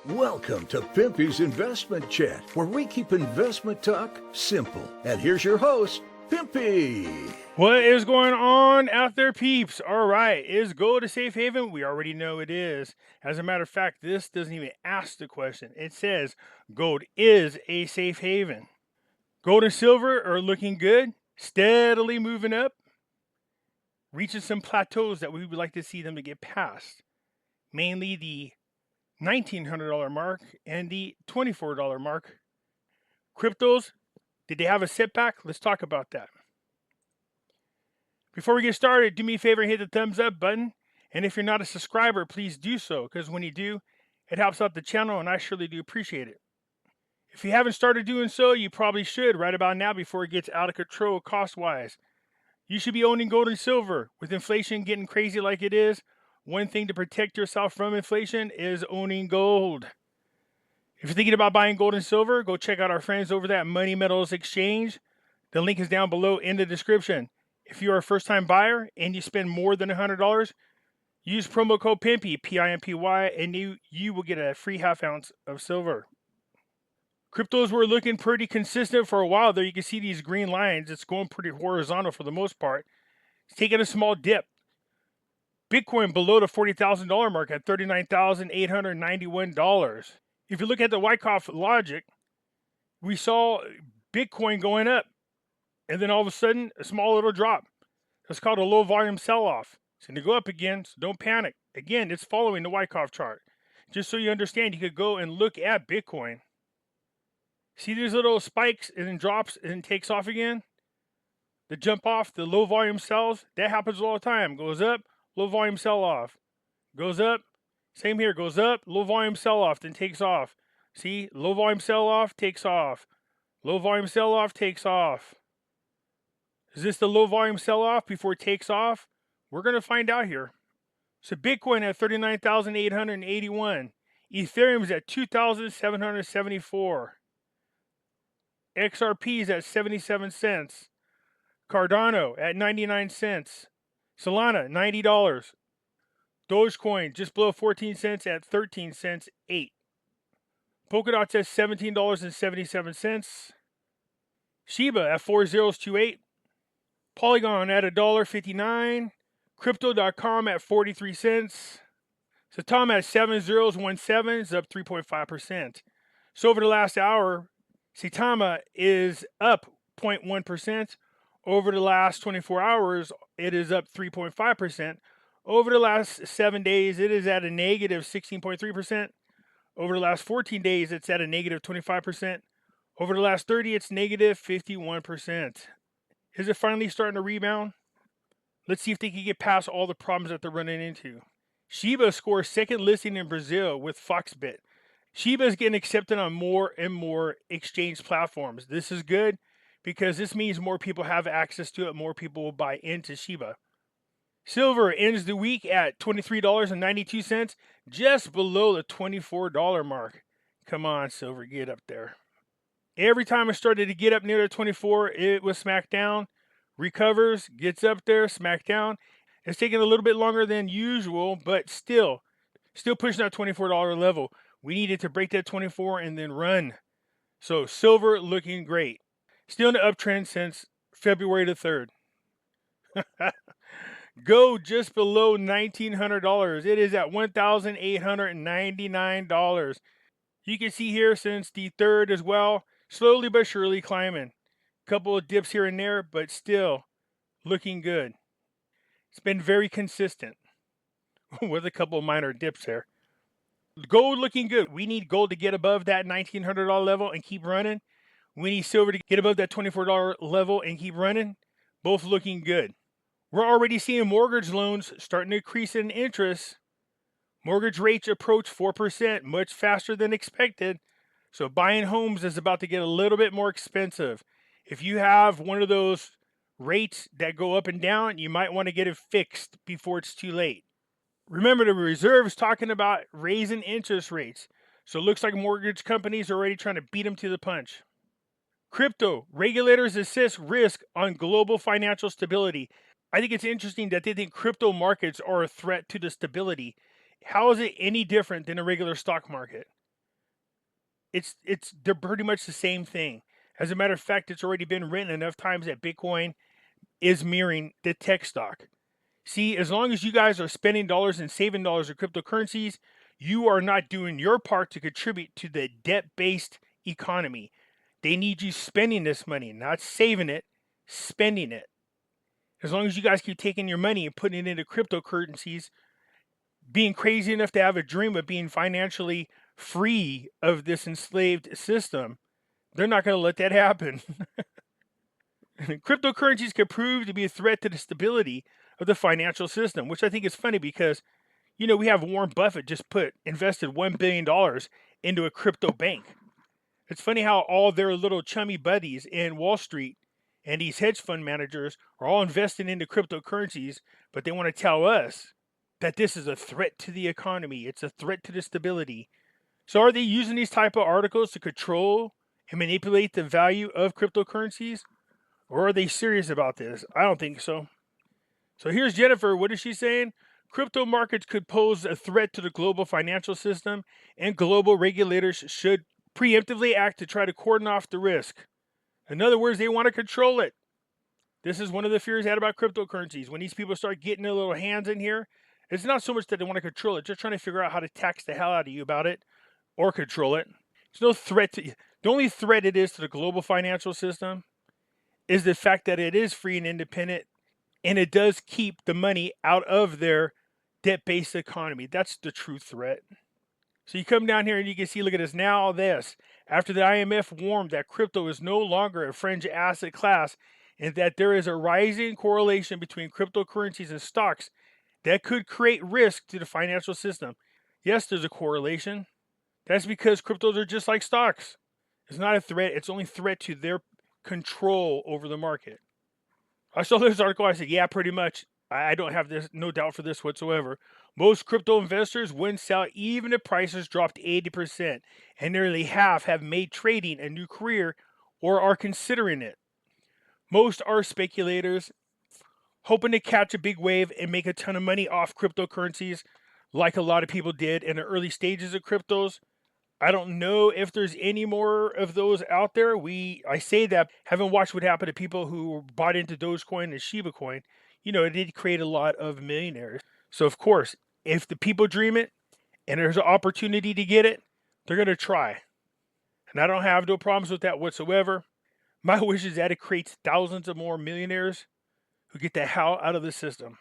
Welcome to Pimpy's Investment Chat, where we keep investment talk simple. And here's your host, Pimpy. What is going on out there, peeps? All right, is gold a safe haven? We already know it is. As a matter of fact, this doesn't even ask the question. It says gold is a safe haven. Gold and silver are looking good, steadily moving up, reaching some plateaus that we would like to see them to get past. Mainly the $1,900 mark and the $24 mark. Cryptos, did they have a setback? Let's talk about that. Before we get started, do me a favor and hit the thumbs up button. And if you're not a subscriber, please do so, because when you do, it helps out the channel and I surely do appreciate it. If you haven't started doing so, you probably should right about now before it gets out of control cost-wise. You should be owning gold and silver. With inflation getting crazy like it is, one thing to protect yourself from inflation is owning gold. If you're thinking about buying gold and silver, go check out our friends over at Money Metals Exchange. The link is down below in the description. If you are a first-time buyer and you spend more than $100, use promo code Pimpy, P-I-M-P-Y, and you will get a free half ounce of silver. Cryptos were looking pretty consistent for a while there. You can see these green lines. It's going pretty horizontal for the most part. It's taking a small dip. Bitcoin below the $40,000 mark at $39,891. If you look at the Wyckoff logic, we saw Bitcoin going up. And then all of a sudden, a small little drop. That's called a low volume sell-off. It's going to go up again, so don't panic. Again, it's following the Wyckoff chart. Just so you understand, you could go and look at Bitcoin. See these little spikes and then drops and then takes off again? The jump off, the low volume sells, that happens all the time. Goes up, low volume sell off. Goes up, same here, goes up, low volume sell off, then takes off. See, low volume sell off, takes off. Low volume sell off, takes off. Is this the low volume sell off before it takes off? We're going to find out here. So Bitcoin at 39,881. Ethereum is at 2,774. XRP is at 77 cents. Cardano at 99 cents. Solana, $90. Dogecoin just below 14 cents at 13 cents 8. Polkadot's at $17.77. Shiba at 4028. Polygon at $1.59. Crypto.com at 43 cents. Satom at 7017 is up 3.5%. So over the last hour, Saitama is up 0.1%. Over the last 24 hours, it is up 3.5%. Over the last 7 days, it is at a negative 16.3%. Over the last 14 days, it's at a negative 25%. Over the last 30, it's negative 51%. Is it finally starting to rebound? Let's see if they can get past all the problems that they're running into. Shiba scores second listing in Brazil with Foxbit. Shiba is getting accepted on more and more exchange platforms. This is good because this means more people have access to it. More people will buy into Shiba. Silver ends the week at $23.92, just below the $24 mark. Come on, silver, get up there. Every time it started to get up near the 24, it was smacked down, recovers, gets up there, smacked down. It's taking a little bit longer than usual, but still pushing that $24 level. We needed to break that 24 and then run. So silver looking great. Still in the uptrend since February the 3rd. Gold just below $1,900. It is at $1,899. You can see here since the 3rd as well. Slowly but surely climbing. Couple of dips here and there, but still looking good. It's been very consistent with a couple of minor dips there. Gold looking good. We need gold to get above that $1,900 level and keep running. We need silver to get above that $24 level and keep running. Both looking good. We're already seeing mortgage loans starting to increase in interest. Mortgage rates approach 4%, much faster than expected. So buying homes is about to get a little bit more expensive. If you have one of those rates that go up and down, you might want to get it fixed before it's too late. Remember, the Reserve is talking about raising interest rates. So it looks like mortgage companies are already trying to beat them to the punch. Crypto, regulators assess risk on global financial stability. I think it's interesting that they think crypto markets are a threat to the stability. How is it any different than a regular stock market? they're pretty much the same thing. As a matter of fact, it's already been written enough times that Bitcoin is mirroring the tech stock. See, as long as you guys are spending dollars and saving dollars of cryptocurrencies, you are not doing your part to contribute to the debt-based economy. They need you spending this money, not saving it, spending it. As long as you guys keep taking your money and putting it into cryptocurrencies, being crazy enough to have a dream of being financially free of this enslaved system, they're not going to let that happen. Cryptocurrencies could prove to be a threat to the stability of the financial system, which I think is funny because, we have Warren Buffett just invested $1 billion into a crypto bank. It's funny how all their little chummy buddies in Wall Street and these hedge fund managers are all investing into cryptocurrencies, but they want to tell us that this is a threat to the economy. It's a threat to the stability. So are they using these type of articles to control and manipulate the value of cryptocurrencies? Or are they serious about this? I don't think so. So here's Jennifer. What is she saying? Crypto markets could pose a threat to the global financial system, and global regulators should preemptively act to try to cordon off the risk. In other words, they want to control it. This is one of the fears I had about cryptocurrencies. When these people start getting their little hands in here, it's not so much that they want to control it, just trying to figure out how to tax the hell out of you about it or control it. There's no threat to you. The only threat it is to the global financial system is the fact that it is free and independent, and it does keep the money out of their debt-based economy. That's the true threat. So you come down here and you can see, look at this, now this. After the IMF warned that crypto is no longer a fringe asset class and that there is a rising correlation between cryptocurrencies and stocks that could create risk to the financial system. Yes, there's a correlation. That's because cryptos are just like stocks. It's not a threat. It's only a threat to their control over the market. I saw this article. I said, yeah, pretty much. I don't have no doubt for this whatsoever. Most crypto investors wouldn't sell even if prices dropped 80%, and nearly half have made trading a new career or are considering it. Most are speculators hoping to catch a big wave and make a ton of money off cryptocurrencies, like a lot of people did in the early stages of cryptos. I don't know if there's any more of those out there. I say that, haven't watched what happened to people who bought into Dogecoin and Shiba Coin. It did create a lot of millionaires. So of course, if the people dream it and there's an opportunity to get it, they're going to try. And I don't have no problems with that whatsoever. My wish is that it creates thousands of more millionaires who get the hell out of the system.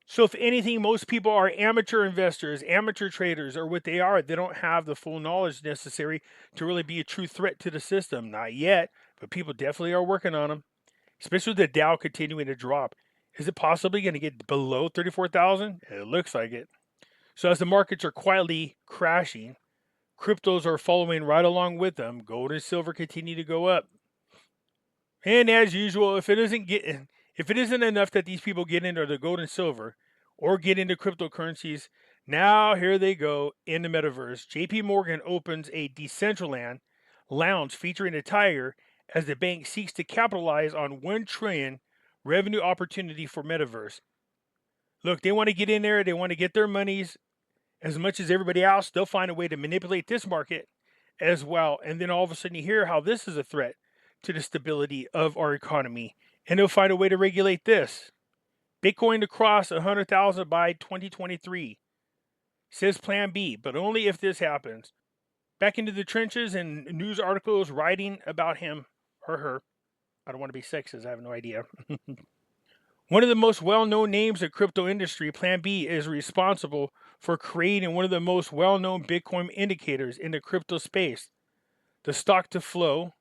So if anything, most people are amateur investors, amateur traders, or what they are. They don't have the full knowledge necessary to really be a true threat to the system. Not yet, but people definitely are working on them, especially with the Dow continuing to drop. Is it possibly going to get below 34,000? It looks like it. So as the markets are quietly crashing, cryptos are following right along with them. Gold and silver continue to go up. And as usual, if it isn't enough that these people get into the gold and silver or get into cryptocurrencies, now here they go in the metaverse. JP Morgan opens a Decentraland lounge featuring a tiger as the bank seeks to capitalize on 1 trillion revenue opportunity for metaverse. Look, they want to get in there. They want to get their monies as much as everybody else. They'll find a way to manipulate this market as well. And then all of a sudden you hear how this is a threat to the stability of our economy. And they'll find a way to regulate this. Bitcoin to cross 100,000 by 2023. Says Plan B, but only if this happens. Back into the trenches and news articles writing about him or her. I don't want to be sexist, I have no idea. One of the most well-known names in crypto industry, Plan B, is responsible for creating one of the most well-known Bitcoin indicators in the crypto space, the stock-to-flow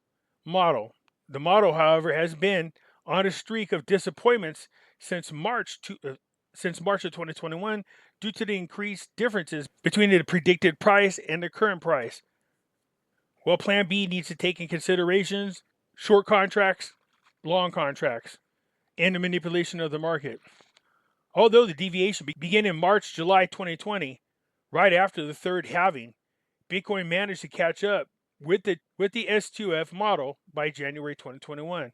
model. The model, however, has been on a streak of disappointments since March of 2021 due to the increased differences between the predicted price and the current price. Well, Plan B needs to take in considerations short contracts, long contracts, and the manipulation of the market. Although the deviation began in July 2020, right after the third halving, Bitcoin managed to catch up with the S2F model by January 2021.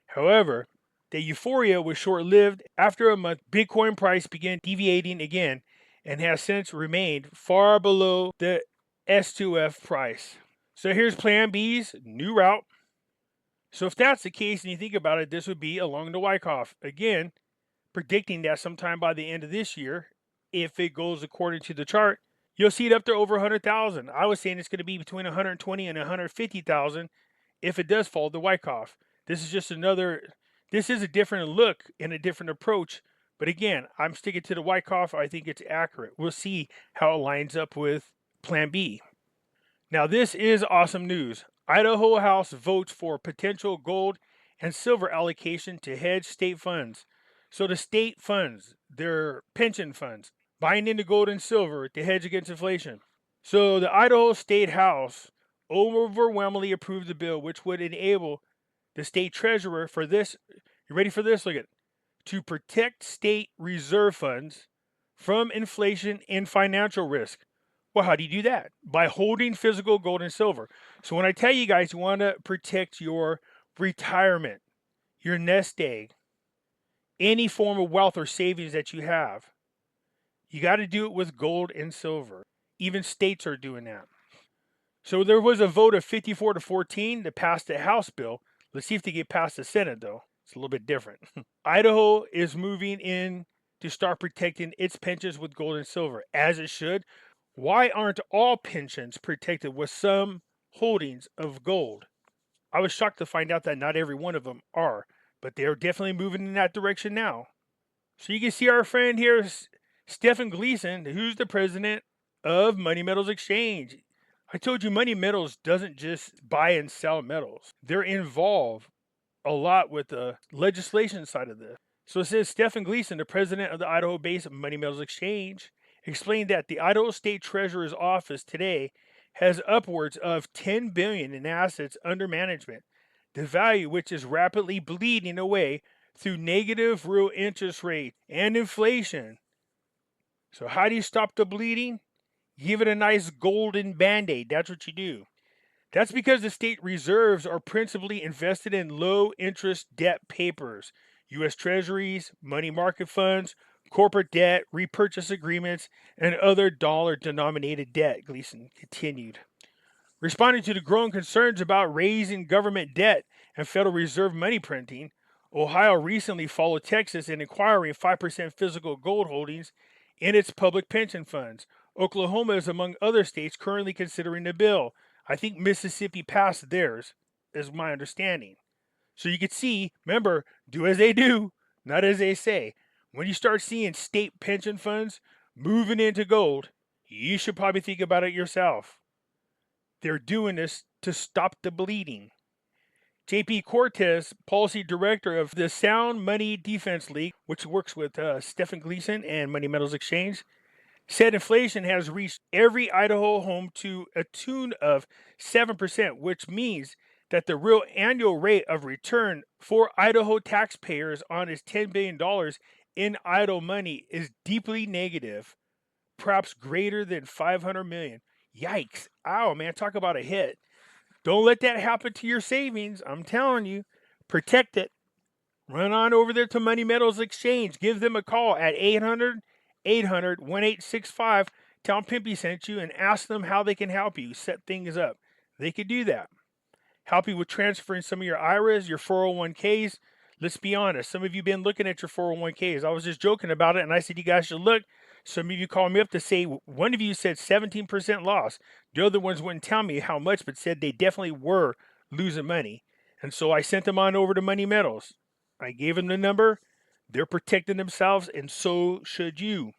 However, the euphoria was short-lived. After a month, Bitcoin price began deviating again and has since remained far below the S2F price. So here's Plan B's new route. So if that's the case and you think about it, this would be along the Wyckoff. Again, predicting that sometime by the end of this year, if it goes according to the chart, you'll see it up there over 100,000. I was saying it's going to be between 120 and 150,000 if it does fall to Wyckoff. This is a different look and a different approach. But again, I'm sticking to the Wyckoff. I think it's accurate. We'll see how it lines up with Plan B. Now, this is awesome news. Idaho House votes for potential gold and silver allocation to hedge state funds. So the state funds, their pension funds, buying into gold and silver to hedge against inflation. So the Idaho State House overwhelmingly approved the bill, which would enable the state treasurer for this. You ready for this? Look at it. To protect state reserve funds from inflation and financial risk. Well, how do you do that? By holding physical gold and silver. So when I tell you guys you want to protect your retirement, your nest egg, any form of wealth or savings that you have, you got to do it with gold and silver. Even states are doing that. So there was a vote of 54-14 to pass the House bill. Let's see if they get past the Senate, though. It's a little bit different. Idaho is moving in to start protecting its pensions with gold and silver, as it should. Why aren't all pensions protected with some holdings of gold? I was shocked to find out that not every one of them are, but they're definitely moving in that direction now. So you can see our friend here, Stephen Gleason, who's the president of Money Metals Exchange. I told you Money Metals doesn't just buy and sell metals. They're involved a lot with the legislation side of this. So it says Stephen Gleason, the president of the Idaho-based Money Metals Exchange, explained that the Idaho State Treasurer's office today has upwards of $10 billion in assets under management, the value which is rapidly bleeding away through negative real interest rate and inflation. So how do you stop the bleeding? Give it a nice golden band-aid. That's what you do. That's because the state reserves are principally invested in low-interest debt papers, U.S. Treasuries, money market funds, corporate debt, repurchase agreements, and other dollar-denominated debt, Gleason continued. Responding to the growing concerns about raising government debt and Federal Reserve money printing, Ohio recently followed Texas in acquiring 5% physical gold holdings in its public pension funds. Oklahoma is among other states currently considering the bill. I think Mississippi passed theirs, is my understanding. So you can see, remember, do as they do, not as they say. When you start seeing state pension funds moving into gold, you should probably think about it yourself. They're doing this to stop the bleeding. J.P. Cortez, policy director of the Sound Money Defense League, which works with Stephen Gleason and Money Metals Exchange, said inflation has reached every Idaho home to a tune of 7%, which means that the real annual rate of return for Idaho taxpayers on its $10 billion in idle money is deeply negative, perhaps greater than $500 million. Yikes. Ow, man, talk about a hit. Don't let that happen to your savings. I'm telling you, protect it. Run on over there to Money Metals Exchange. Give them a call at 800-1865. Tell them Pimpy sent you and ask them how they can help you set things up. They could do that. Help you with transferring some of your IRAs, your 401ks. Let's be honest. Some of you have been looking at your 401ks. I was just joking about it, and I said you guys should look. Some of you called me up to say, one of you said 17% loss. The other ones wouldn't tell me how much, but said they definitely were losing money. And so I sent them on over to Money Metals. I gave them the number. They're protecting themselves, and so should you.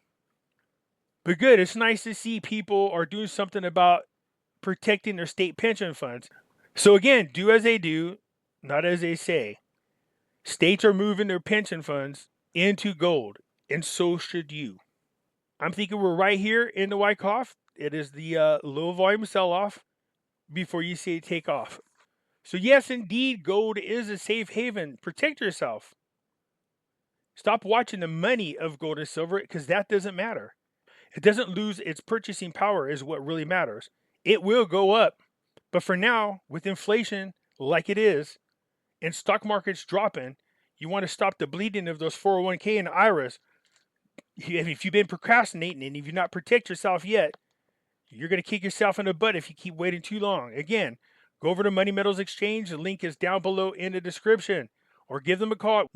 But good, it's nice to see people are doing something about protecting their state pension funds. So again, do as they do, not as they say. States are moving their pension funds into gold, and so should you. I'm thinking we're right here in the Wyckoff. It is the low volume sell-off before you see it take off. So yes, indeed, gold is a safe haven. Protect yourself. Stop watching the money of gold and silver because that doesn't matter. It doesn't lose its purchasing power is what really matters. It will go up. But for now, with inflation like it is, and stock markets dropping, you want to stop the bleeding of those 401k and IRAs. If you've been procrastinating and if you've not protect yourself yet, You're going to kick yourself in the butt if you keep waiting too long. Again, go over to Money Metals Exchange. The link is down below in the description. Or give them a call at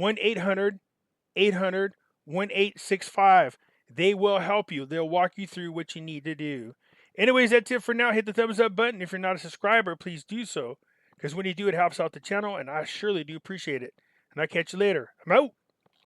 1-800-800-1865. They will help you. They'll walk you through what you need to do. Anyways, that's it for now. Hit the thumbs up button. If you're not a subscriber, please do so. Because when you do, it helps out the channel, and I surely do appreciate it. And I'll catch you later. I'm out.